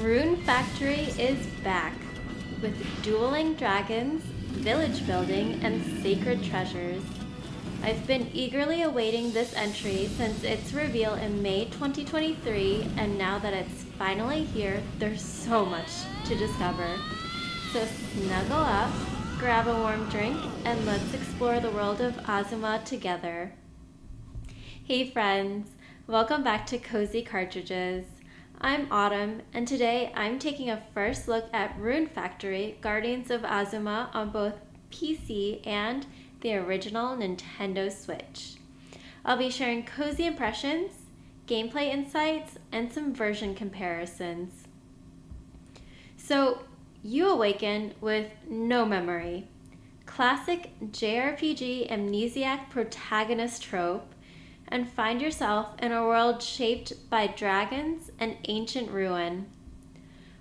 Rune Factory is back with dueling dragons, village building, and sacred treasures. I've been eagerly awaiting this entry since its reveal in May 2023, and now that it's finally here, there's so much to discover. So snuggle up, grab a warm drink, and let's explore the world of Azuma together. Hey friends, welcome back to Cozy Cartridges. I'm Autumn, and today I'm taking a first look at Rune Factory, Guardians of Azuma on both PC and the original Nintendo Switch. I'll be sharing cozy impressions, gameplay insights, and some version comparisons. So, you awaken with no memory. Classic JRPG amnesiac protagonist trope, and find yourself in a world shaped by dragons and ancient ruin.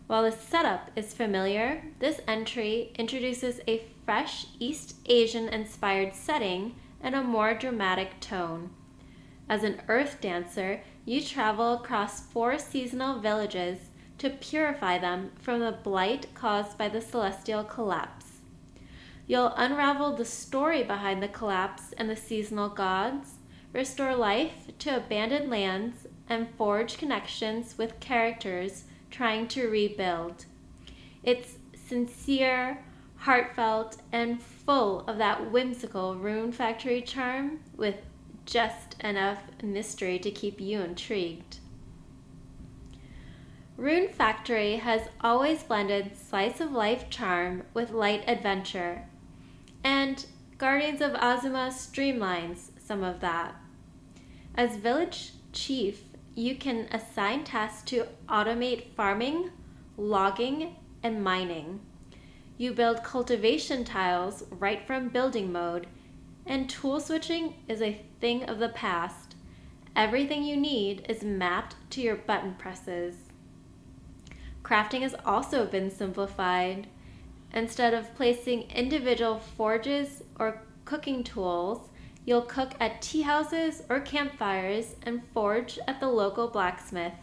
While the setup is familiar, this entry introduces a fresh East Asian-inspired setting and a more dramatic tone. As an earth dancer, you travel across 4 seasonal villages to purify them from the blight caused by the celestial collapse. You'll unravel the story behind the collapse and the seasonal gods, restore life to abandoned lands, and forge connections with characters trying to rebuild. It's sincere, heartfelt, and full of that whimsical Rune Factory charm with just enough mystery to keep you intrigued. Rune Factory has always blended slice-of-life charm with light adventure, and Guardians of Azuma streamlines some of that. As village chief, you can assign tasks to automate farming, logging, and mining. You build cultivation tiles right from building mode, and tool switching is a thing of the past. Everything you need is mapped to your button presses. Crafting has also been simplified. Instead of placing individual forges or cooking tools, you'll cook at tea houses or campfires and forge at the local blacksmith.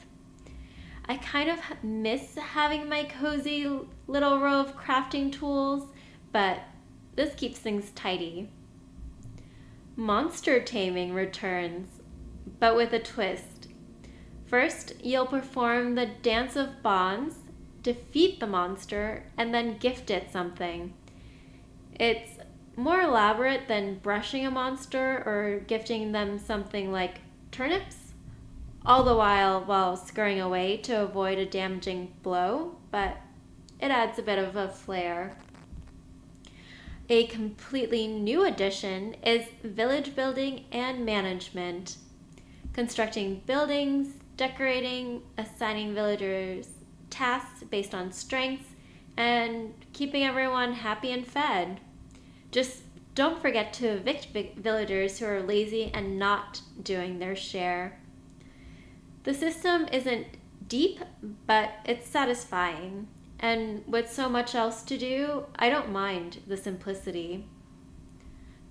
I kind of miss having my cozy little row of crafting tools, but this keeps things tidy. Monster taming returns, but with a twist. First, you'll perform the Dance of Bonds, defeat the monster, and then gift it something. It's more elaborate than brushing a monster or gifting them something like turnips, all the while scurrying away to avoid a damaging blow, but it adds a bit of a flair. A completely new addition is village building and management. Constructing buildings, decorating, assigning villagers tasks based on strengths, and keeping everyone happy and fed. Just don't forget to evict villagers who are lazy and not doing their share. The system isn't deep, but it's satisfying. And with so much else to do, I don't mind the simplicity.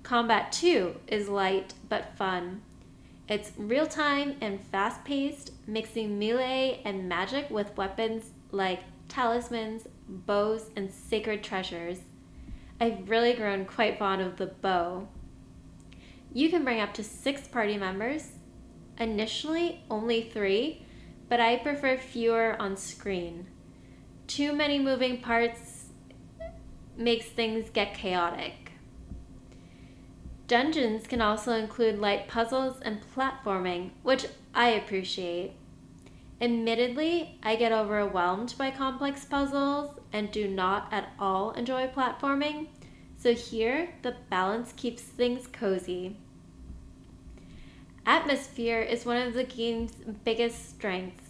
Combat too is light but fun. It's real-time and fast-paced, mixing melee and magic with weapons like talismans, bows, and sacred treasures. I've really grown quite fond of the bow. You can bring up to 6 party members. Initially, only 3, but I prefer fewer on screen. Too many moving parts makes things get chaotic. Dungeons can also include light puzzles and platforming, which I appreciate. Admittedly, I get overwhelmed by complex puzzles and do not at all enjoy platforming, so here the balance keeps things cozy. Atmosphere is one of the game's biggest strengths.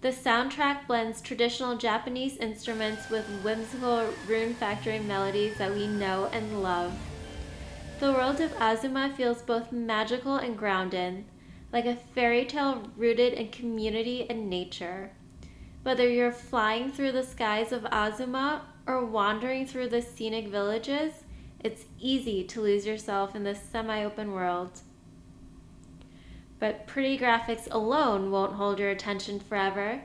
The soundtrack blends traditional Japanese instruments with whimsical Rune Factory melodies that we know and love. The world of Azuma feels both magical and grounded, like a fairy tale rooted in community and nature. Whether you're flying through the skies of Azuma or wandering through the scenic villages, it's easy to lose yourself in this semi-open world. But pretty graphics alone won't hold your attention forever.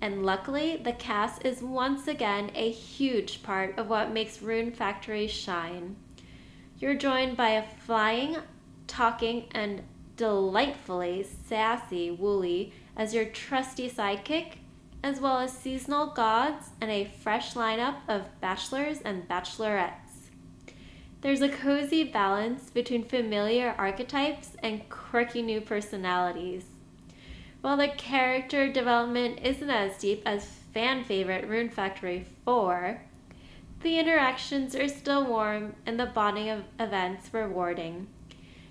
and luckily the cast is once again a huge part of what makes Rune Factory shine. You're joined by a flying, talking, and delightfully sassy Wooly as your trusty sidekick, as well as seasonal gods and a fresh lineup of bachelors and bachelorettes. There's a cozy balance between familiar archetypes and quirky new personalities. While the character development isn't as deep as fan favorite Rune Factory 4, the interactions are still warm and the bonding of events rewarding.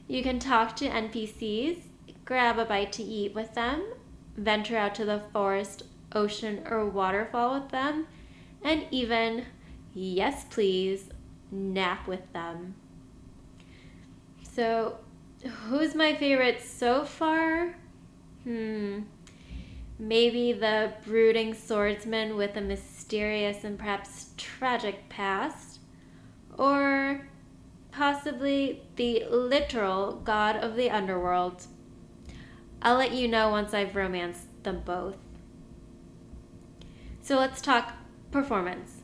You can talk to NPCs, grab a bite to eat with them, venture out to the forest, ocean, or waterfall with them, and even, yes please, nap with them. So, who's my favorite so far? Maybe the brooding swordsman with a mysterious and perhaps tragic past, or possibly the literal god of the underworld. I'll let you know once I've romanced them both. So let's talk performance.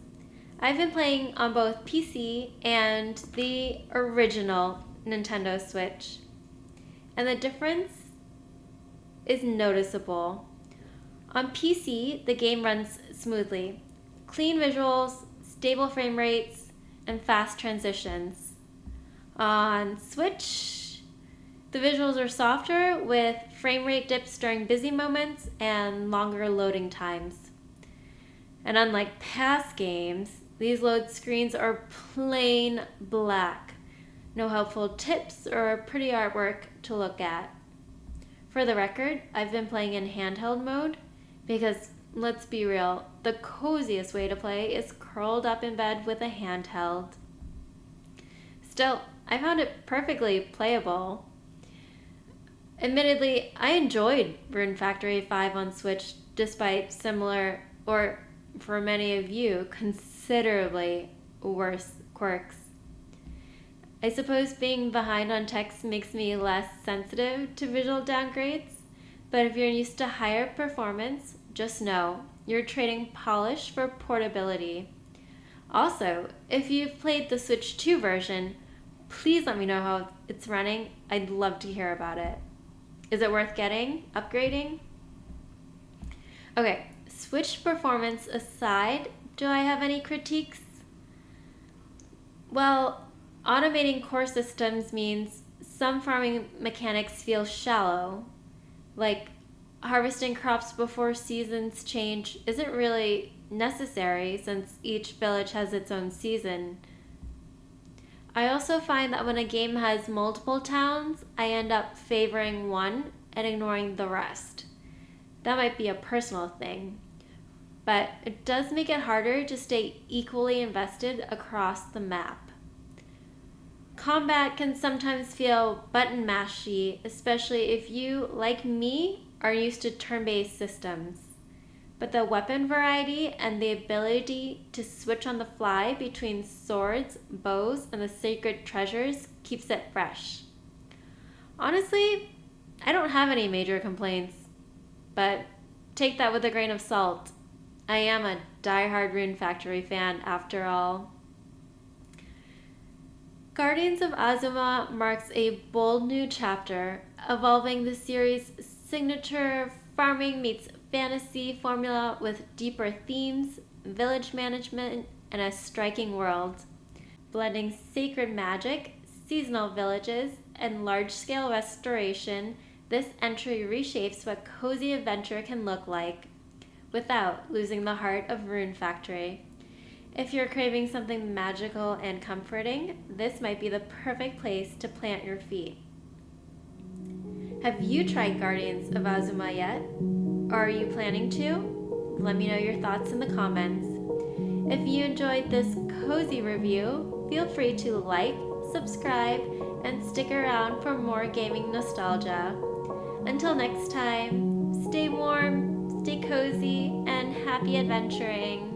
I've been playing on both PC and the original Nintendo Switch, and the difference is noticeable. On PC, the game runs smoothly. Clean visuals, stable frame rates, and fast transitions. On Switch, the visuals are softer with frame rate dips during busy moments and longer loading times. And unlike past games, these load screens are plain black. No helpful tips or pretty artwork to look at. For the record, I've been playing in handheld mode because, let's be real, the coziest way to play is curled up in bed with a handheld. Still, I found it perfectly playable. Admittedly, I enjoyed Rune Factory 5 on Switch despite similar, or for many of you, considerably worse quirks. I suppose being behind on text makes me less sensitive to visual downgrades, but if you're used to higher performance, just know you're trading polish for portability. Also, if you've played the Switch 2 version, please let me know how it's running. I'd love to hear about it. Is it worth getting? Upgrading? Okay, Switch performance aside, do I have any critiques? Well, automating core systems means some farming mechanics feel shallow, like harvesting crops before seasons change isn't really necessary since each village has its own season. I also find that when a game has multiple towns, I end up favoring one and ignoring the rest. That might be a personal thing, but it does make it harder to stay equally invested across the map. Combat can sometimes feel button mashy, especially if you, like me, are used to turn-based systems. But the weapon variety and the ability to switch on the fly between swords, bows, and the sacred treasures keeps it fresh. Honestly, I don't have any major complaints, but take that with a grain of salt. I am a die-hard Rune Factory fan after all. Guardians of Azuma marks a bold new chapter, evolving the series' signature farming meets fantasy formula with deeper themes, village management, and a striking world. Blending sacred magic, seasonal villages, and large-scale restoration, this entry reshapes what cozy adventure can look like, without losing the heart of Rune Factory. If you're craving something magical and comforting, this might be the perfect place to plant your feet. Have you tried Guardians of Azuma yet? Or are you planning to? Let me know your thoughts in the comments. If you enjoyed this cozy review, feel free to like, subscribe, and stick around for more gaming nostalgia. Until next time, stay warm, stay cozy, and happy adventuring.